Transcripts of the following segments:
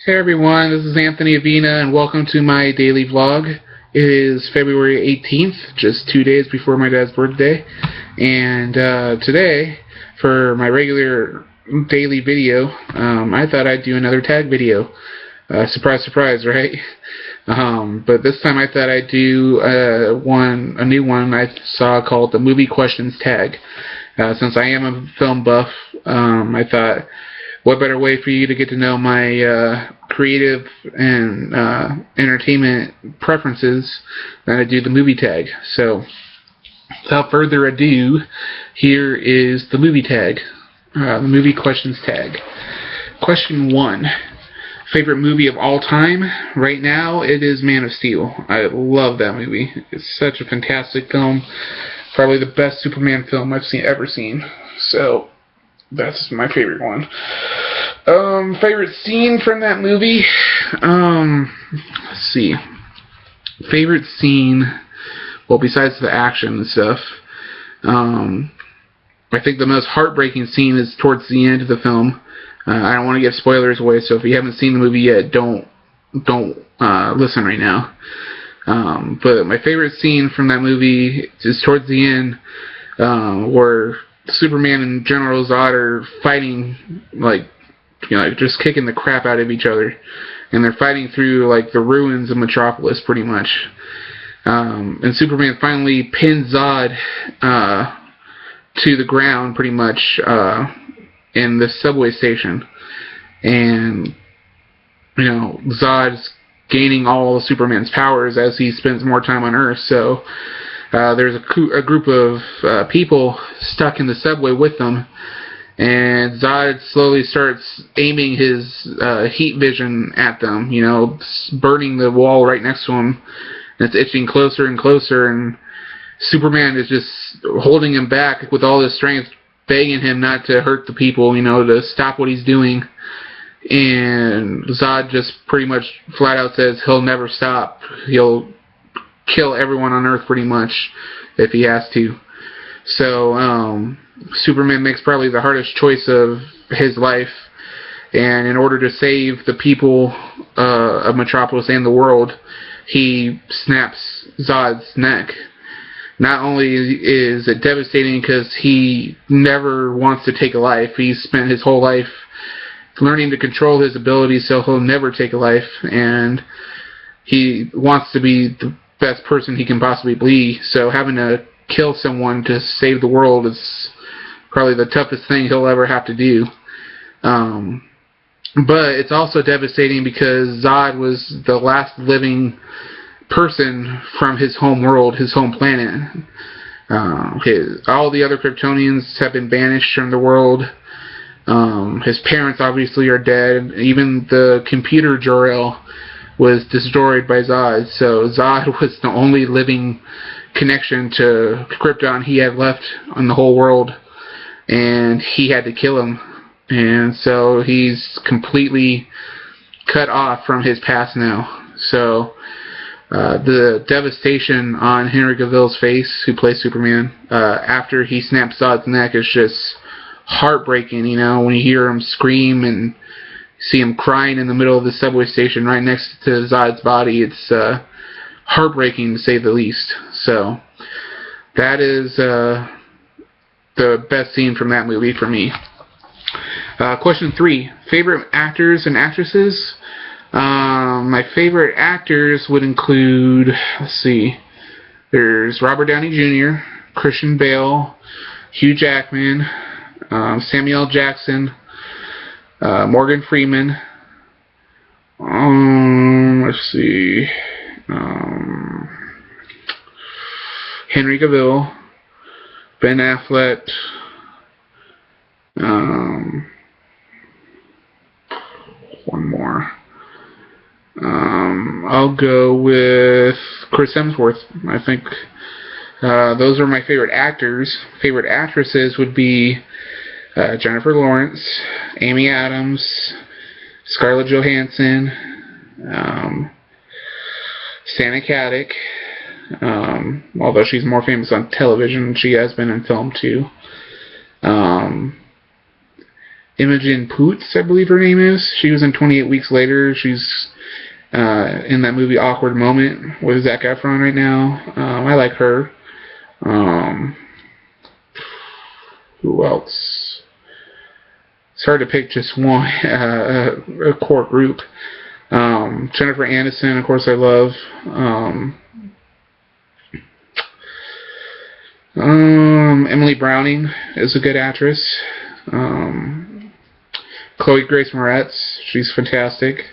Hey everyone, this is Anthony Avina and welcome to my daily vlog. It is February 18th, just 2 days before my dad's birthday. And today, for my regular daily video, I thought I'd do another tag video. Surprise, surprise, right? But this time I thought I'd do a new one I saw called the Movie Questions Tag. Since I am a film buff, I thought, what better way for you to get to know my creative and entertainment preferences than to do the movie tag. So, without further ado, here is the movie tag, the movie questions tag. Question 1. Favorite movie of all time? Right now, it is Man of Steel. I love that movie. It's such a fantastic film. Probably the best Superman film I've ever seen. So, that's my favorite one. Favorite scene from that movie? Let's see. Favorite scene, well, besides the action and stuff, I think the most heartbreaking scene is towards the end of the film. I don't want to give spoilers away, so if you haven't seen the movie yet, don't listen right now. But my favorite scene from that movie is towards the end, where Superman and General Zod are fighting, just kicking the crap out of each other, and they're fighting through the ruins of Metropolis, pretty much. And Superman finally pins Zod to the ground, pretty much, in the subway station, and Zod's gaining all of Superman's powers as he spends more time on Earth. So there's a group of people stuck in the subway with them, and Zod slowly starts aiming his heat vision at them, burning the wall right next to him, and it's itching closer and closer, and Superman is just holding him back with all his strength, begging him not to hurt the people, to stop what he's doing. And Zod just pretty much flat out says he'll never stop. He'll kill everyone on Earth pretty much if he has to. So Superman makes probably the hardest choice of his life, and in order to save the people of Metropolis and the world, he snaps Zod's neck. Not only is it devastating because he never wants to take a life, he's spent his whole life learning to control his abilities, so he'll never take a life, and he wants to be the best person he can possibly be, so having to kill someone to save the world is probably the toughest thing he'll ever have to do. But it's also devastating because Zod was the last living person from his home world, his home planet. All the other Kryptonians have been banished from the world. His parents obviously are dead. Even the computer Jor-El was destroyed by Zod. So Zod was the only living connection to Krypton he had left on the whole world, and he had to kill him. And so he's completely cut off from his past now. So the devastation on Henry Cavill's face, who plays Superman, after he snaps Zod's neck, is just heartbreaking. When you hear him scream and see him crying in the middle of the subway station right next to Zod's body, it's heartbreaking to say the least. So that is the best scene from that movie for me. Question 3. Favorite actors and actresses? My favorite actors would include, there's Robert Downey Jr., Christian Bale, Hugh Jackman, Samuel L. Jackson, Morgan Freeman, Henry Cavill, Ben Affleck, one more. I'll go with Chris Hemsworth. I think those are my favorite actors. Favorite actresses would be Jennifer Lawrence, Amy Adams, Scarlett Johansson, Santa Katic, although she's more famous on television, she has been in film too. Imogen Poots, I believe her name is. She was in 28 Weeks Later. She's in that movie Awkward Moment with Zac Efron right now. I like her. Who else? It's hard to pick just one, a core group. Jennifer Aniston, of course, I love. Emily Browning is a good actress. Chloe Grace Moretz, she's fantastic.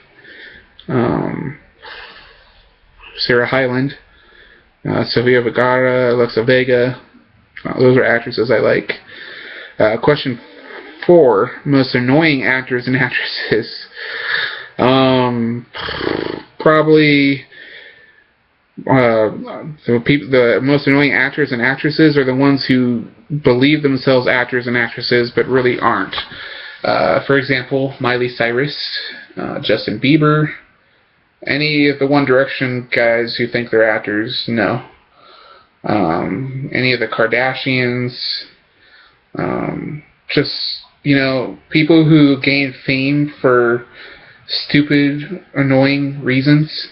Sarah Hyland, Sofia Vergara, Alexa Vega. Those are actresses I like. Question 4: most annoying actors and actresses. Probably the most annoying actors and actresses are the ones who believe themselves actors and actresses but really aren't. For example, Miley Cyrus, Justin Bieber, any of the One Direction guys who think they're actors, no. Any of the Kardashians, just, people who gain fame for stupid, annoying reasons,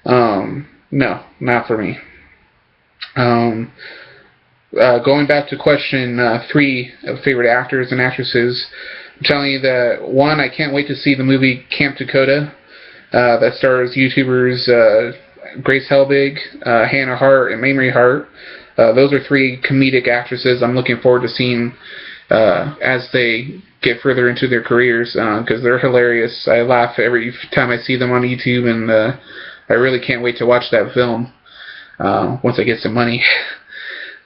no, not for me. Going back to question 3 of favorite actors and actresses, I'm telling you that, 1, I can't wait to see the movie Camp Dakota, that stars YouTubers Grace Helbig, Hannah Hart, and Mamrie Hart. Those are 3 comedic actresses I'm looking forward to seeing as they get further into their careers, because they're hilarious. I laugh every time I see them on YouTube, and I really can't wait to watch that film once I get some money.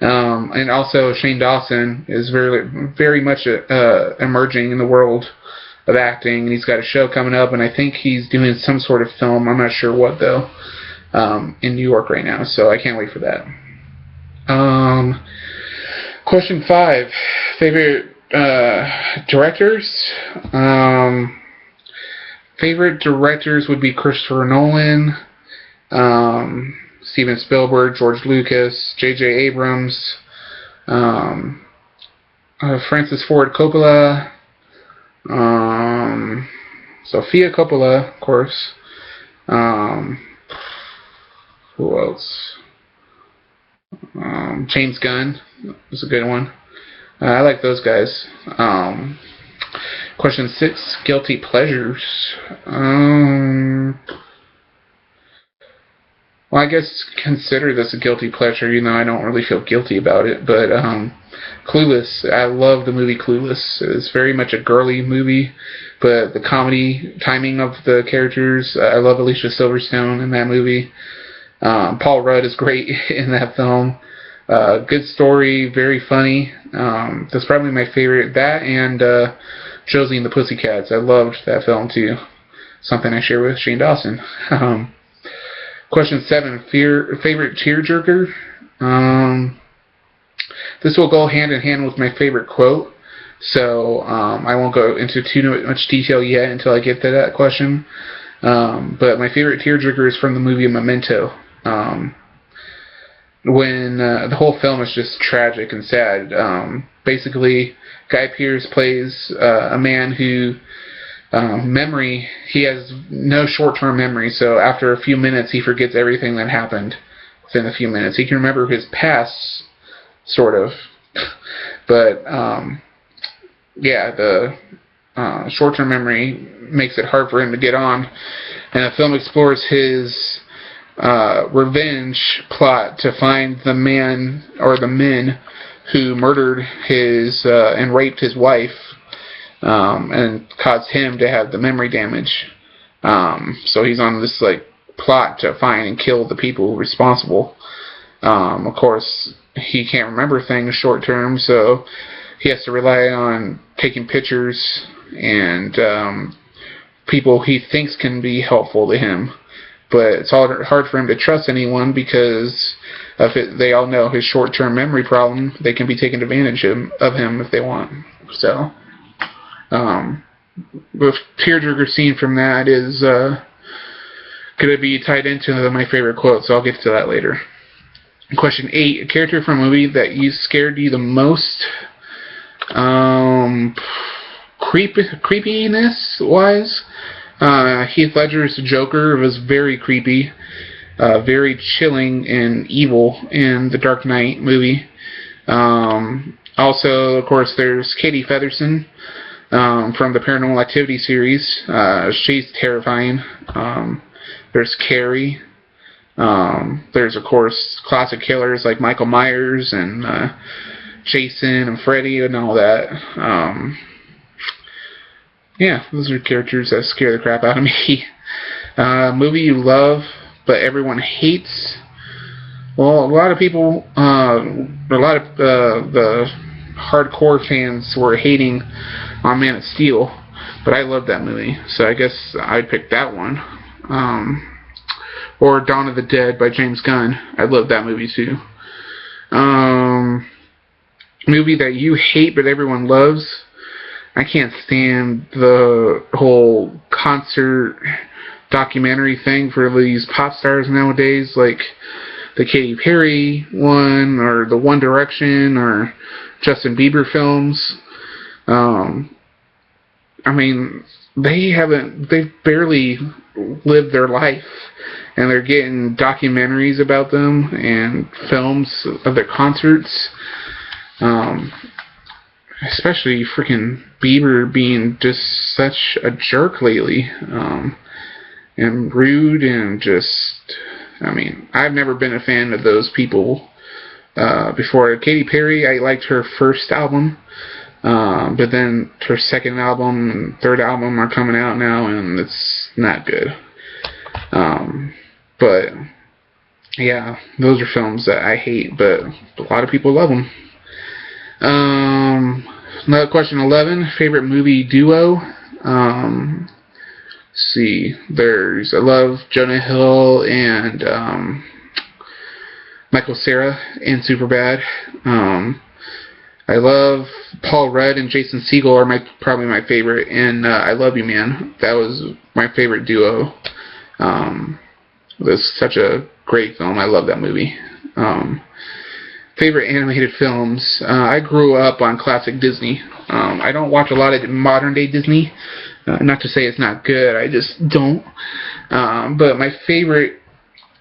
And also Shane Dawson is very, very much emerging in the world of acting, and he's got a show coming up, and I think he's doing some sort of film, I'm not sure what though, in New York right now, so I can't wait for that. Question 5: favorite directors. Favorite directors would be Christopher Nolan, Steven Spielberg, George Lucas, J.J. Abrams, Francis Ford Coppola, Sofia Coppola, of course. Who else? James Gunn is a good one. I like those guys. Question 6: guilty pleasures. Well, I guess consider this a guilty pleasure, I don't really feel guilty about it, but Clueless. I love the movie Clueless. It's very much a girly movie, but the comedy timing of the characters, I love Alicia Silverstone in that movie. Paul Rudd is great in that film. Good story, very funny. That's probably my favorite. That and Josie and the Pussycats. I loved that film too. Something I share with Shane Dawson. Question 7: favorite tearjerker. This will go hand in hand with my favorite quote, so I won't go into too much detail yet until I get to that question. But my favorite tearjerker is from the movie Memento. When the whole film is just tragic and sad. Basically, Guy Pearce plays a man who he has no short-term memory, so after a few minutes he forgets everything that happened within a few minutes. He can remember his past, sort of, but the short-term memory makes it hard for him to get on, and the film explores his revenge plot to find the man or the men who murdered his and raped his wife, and caused him to have the memory damage. So he's on this plot to find and kill the people responsible. Of course, he can't remember things short term, so he has to rely on taking pictures and people he thinks can be helpful to him. But it's hard for him to trust anyone because they all know his short-term memory problem. They can be taking advantage of him if they want. So, the tearjerker scene from that is going to be tied into my favorite quote, so I'll get to that later. Question 8: a character from a movie that scared you the most. creepiness wise, Heath Ledger's Joker was very creepy, very chilling and evil in the Dark Knight movie. Also, of course, there's Katie Featherston from the Paranormal Activity series. She's terrifying. There's Carrie. There's, of course, classic killers like Michael Myers and Jason and Freddy and all that. Yeah, those are characters that scare the crap out of me. Movie you love but everyone hates. Well, a lot of people, the hardcore fans were hating on Man of Steel, but I love that movie, so I guess I'd pick that one. Or Dawn of the Dead by James Gunn. I love that movie too. Movie that you hate but everyone loves. I can't stand the whole concert documentary thing for these pop stars nowadays, like the Katy Perry one, or the One Direction, or Justin Bieber films. I mean, they've barely lived their life, and they're getting documentaries about them and films of their concerts. Especially freaking Bieber being just such a jerk lately, and rude, and just, I mean, I've never been a fan of those people before. Katy Perry, I liked her first album, but then her second album and third album are coming out now, and it's not good. But yeah, those are films that I hate, but a lot of people love them. Another question 11, favorite movie duo. Let's see, I love Jonah Hill and Michael Cera in Superbad. I love Paul Rudd and Jason Segel are probably my favorite, and I Love You Man. That was my favorite duo. It was such a great film. I love that movie. Favorite animated films. I grew up on classic Disney. I don't watch a lot of modern day Disney. Not to say it's not good, I just don't. But my favorite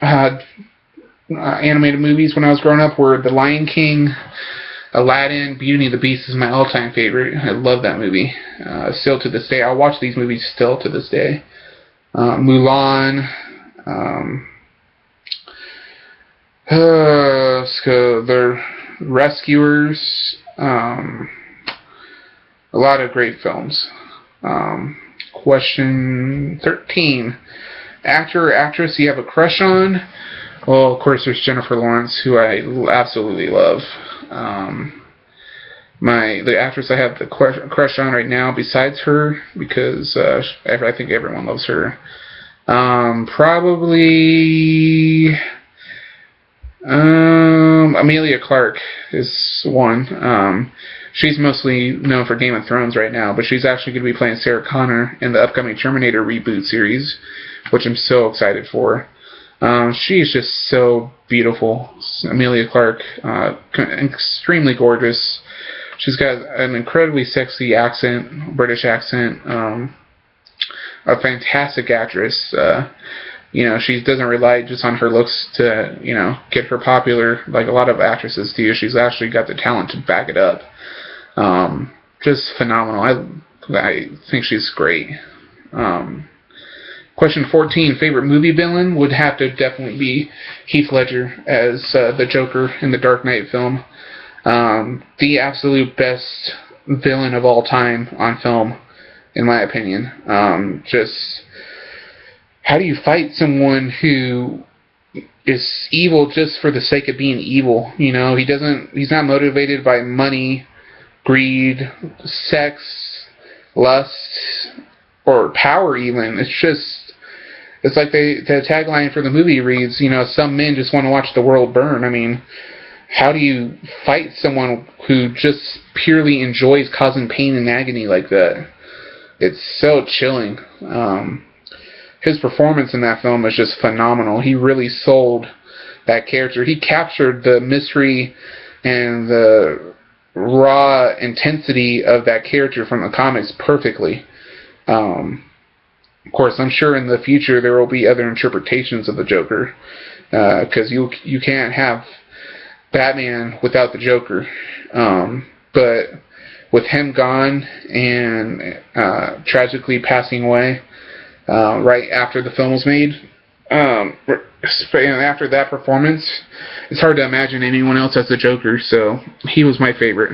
animated movies when I was growing up were The Lion King, Aladdin, Beauty and the Beast is my all-time favorite. I love that movie. Still to this day. I watch these movies still to this day. Mulan. The Rescuers. A lot of great films. Question 13. Actor or actress you have a crush on? Well, of course, there's Jennifer Lawrence, who I absolutely love. The actress I have the crush on right now, besides her, because I think everyone loves her. Probably Emilia Clarke is one. She's mostly known for Game of Thrones right now, but she's actually going to be playing Sarah Connor in the upcoming Terminator reboot series, which I'm so excited for. She's just so beautiful. Emilia Clarke, extremely gorgeous. She's got an incredibly sexy accent, British accent. A fantastic actress. She doesn't rely just on her looks to, get her popular like a lot of actresses do. She's actually got the talent to back it up. Just phenomenal. I think she's great. Question 14, favorite movie villain would have to definitely be Heath Ledger as the Joker in the Dark Knight film. The absolute best villain of all time on film, in my opinion. Just, how do you fight someone who is evil just for the sake of being evil? He's not motivated by money, greed, sex, lust, or power even. It's like the tagline for the movie reads, some men just want to watch the world burn. I mean, how do you fight someone who just purely enjoys causing pain and agony like that? It's so chilling. His performance in that film is just phenomenal. He really sold that character. He captured the mystery and the raw intensity of that character from the comics perfectly. Of course, I'm sure in the future there will be other interpretations of the Joker, because you can't have Batman without the Joker. But with him gone and tragically passing away right after the film was made, and after that performance, it's hard to imagine anyone else as the Joker, so he was my favorite.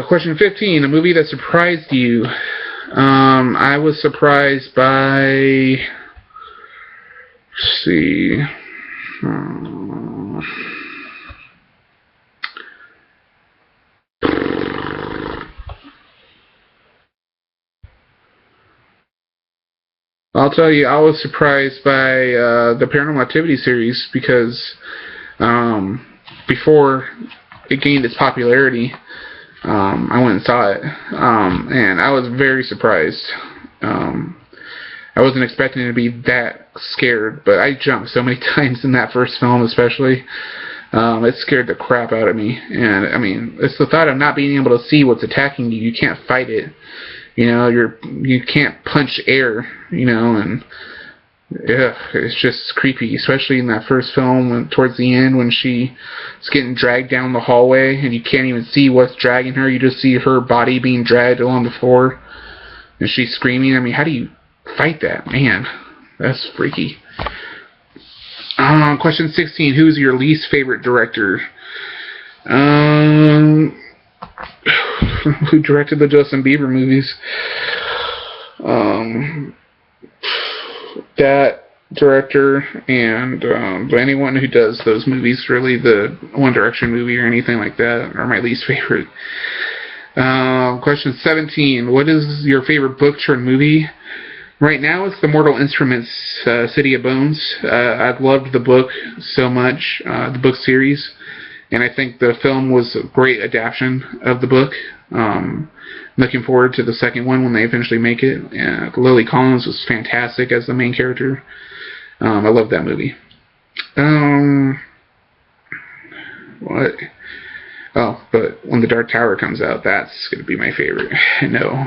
Question 15, a movie that surprised you. I was surprised by, let's see, I'll tell you, I was surprised by the Paranormal Activity series because before it gained its popularity, I went and saw it, and I was very surprised. I wasn't expecting to be that scared, but I jumped so many times in that first film especially. It scared the crap out of me, and I mean, it's the thought of not being able to see what's attacking you. You can't fight it. You can't punch air, and yeah, it's just creepy, especially in that first film towards the end when she's getting dragged down the hallway and you can't even see what's dragging her. You just see her body being dragged along the floor and she's screaming. I mean, how do you fight that? Man, that's freaky. Question 16, who's your least favorite director? Who directed the Justin Bieber movies? That director and anyone who does those movies, really, the One Direction movie or anything like that, are my least favorite. Question 17, what is your favorite book turned movie? Right now it's the Mortal Instruments City of Bones. I've loved the book so much, the book series, and I think the film was a great adaptation of the book. Looking forward to the second one when they eventually make it. Lily Collins was fantastic as the main character. I love that movie. What? Oh, but when The Dark Tower comes out, that's going to be my favorite. No.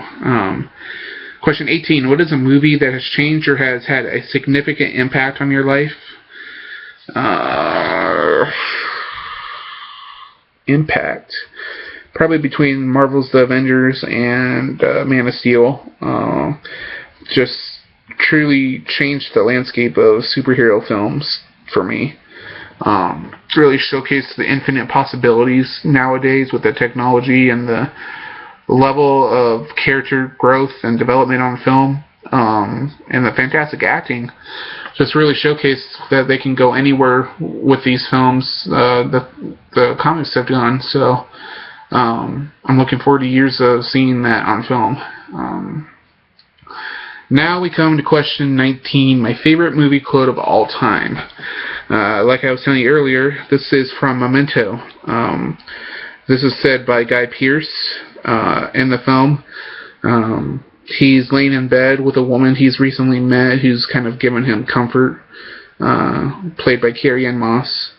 Question 18. What is a movie that has changed or has had a significant impact on your life? Impact. Probably between Marvel's The Avengers and Man of Steel. Just truly changed the landscape of superhero films for me. Really showcased the infinite possibilities nowadays with the technology and the level of character growth and development on film, and the fantastic acting. Just really showcased that they can go anywhere with these films the comics have done. So I'm looking forward to years of seeing that on film. Now we come to question 19, my favorite movie quote of all time. Like I was telling you earlier, this is from Memento. This is said by Guy Pearce in the film. He's laying in bed with a woman he's recently met who's kind of given him comfort, played by Carrie-Anne Moss.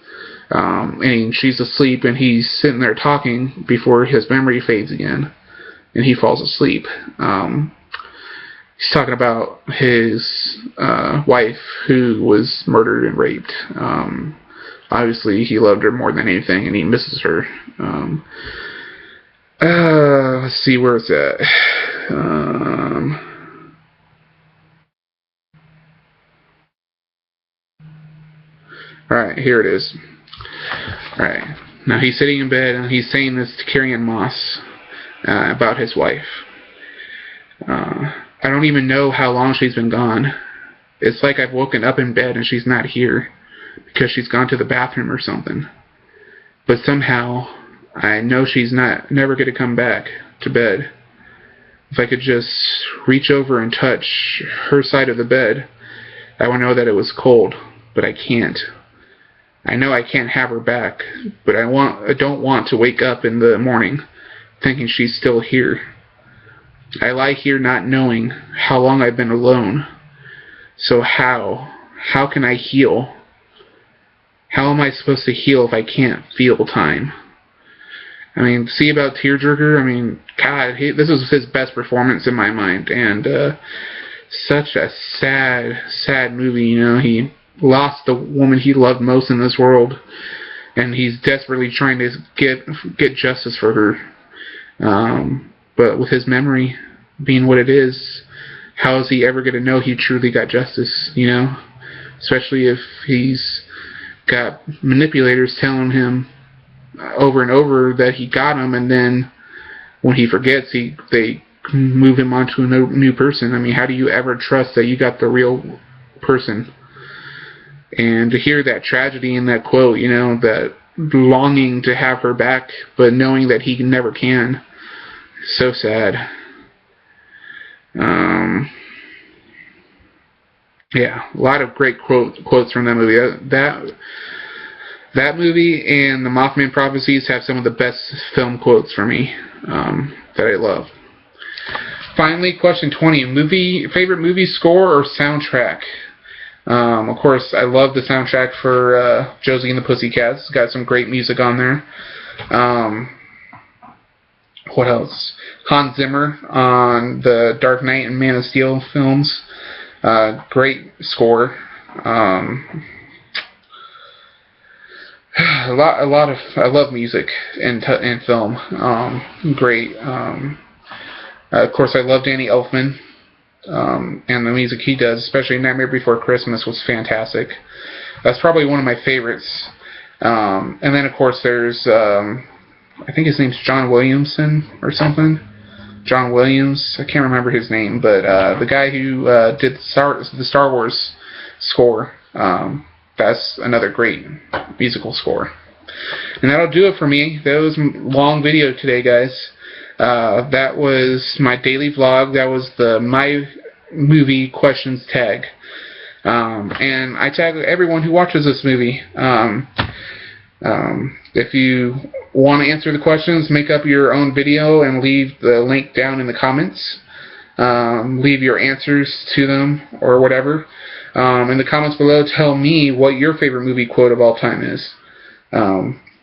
And she's asleep and he's sitting there talking before his memory fades again and he falls asleep. He's talking about his wife who was murdered and raped. Obviously he loved her more than anything and he misses her. Let's see, where is that? Alright, here it is. Alright, now he's sitting in bed and he's saying this to Carrie-Anne Moss about his wife. I don't even know how long she's been gone. It's like I've woken up in bed and she's not here because she's gone to the bathroom or something. But somehow I know she's never going to come back to bed. If I could just reach over and touch her side of the bed, I would know that it was cold, but I can't. I know I can't have her back, but I don't want to wake up in the morning thinking she's still here. I lie here not knowing how long I've been alone. So how can I heal? How am I supposed to heal if I can't feel time? I mean, see about Tearjerker. I mean, God, this was his best performance in my mind, and such a sad movie. You know, he lost the woman he loved most in this world, and he's desperately trying to get justice for her. But with his memory being what it is, how is he ever going to know he truly got justice? You know, especially if he's got manipulators telling him over and over that he got him, and then when he forgets, they move him on to a new person. I mean, how do you ever trust that you got the real person? And to hear that tragedy in that quote, you know, that longing to have her back, but knowing that he never can, so sad. Yeah, a lot of great quotes from that movie. That movie and the Mothman Prophecies have some of the best film quotes for me that I love. Finally, question 20. Favorite movie score or soundtrack? Of course, I love the soundtrack for Josie and the Pussycats. It's got some great music on there. What else? Hans Zimmer on the Dark Knight and Man of Steel films. Great score. I love music in film. Great. Of course, I love Danny Elfman, and the music he does, especially Nightmare Before Christmas, was fantastic. That's probably one of my favorites. And then, of course, there's I think his name's John Williamson or something. John Williams. I can't remember his name, but the guy who did the Star Wars score. That's another great musical score. And that'll do it for me. That was a long video today, guys. That was my daily vlog. That was the My Movie Questions tag. And I tag everyone who watches this movie. If you want to answer the questions, make up your own video and leave the link down in the comments. Leave your answers to them or whatever. In the comments below, tell me what your favorite movie quote of all time is.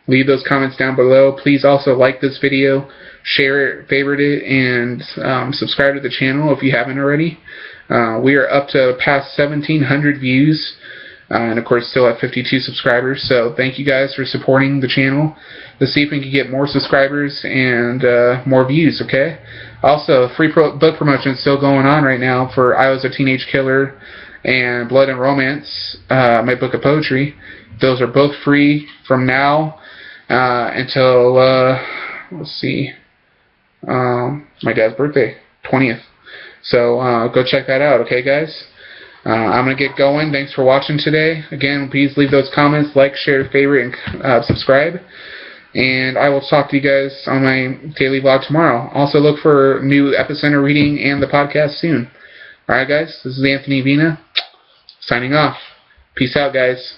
Leave those comments down below. Please also like this video, share it, favorite it, and subscribe to the channel if you haven't already. We are up to past 1,700 views, and of course still at 52 subscribers. So thank you guys for supporting the channel. Let's see if we can get more subscribers and more views, okay? Also, free book promotion is still going on right now for I Was a Teenage Killer and Blood and Romance, my book of poetry. Those are both free from now until, let's see, my dad's birthday, 20th. So go check that out, okay, guys? I'm going to get going. Thanks for watching today. Again, please leave those comments, like, share, favorite, and subscribe. And I will talk to you guys on my daily vlog tomorrow. Also look for new Epicenter reading and the podcast soon. Alright, guys, this is Anthony Vina, signing off. Peace out, guys.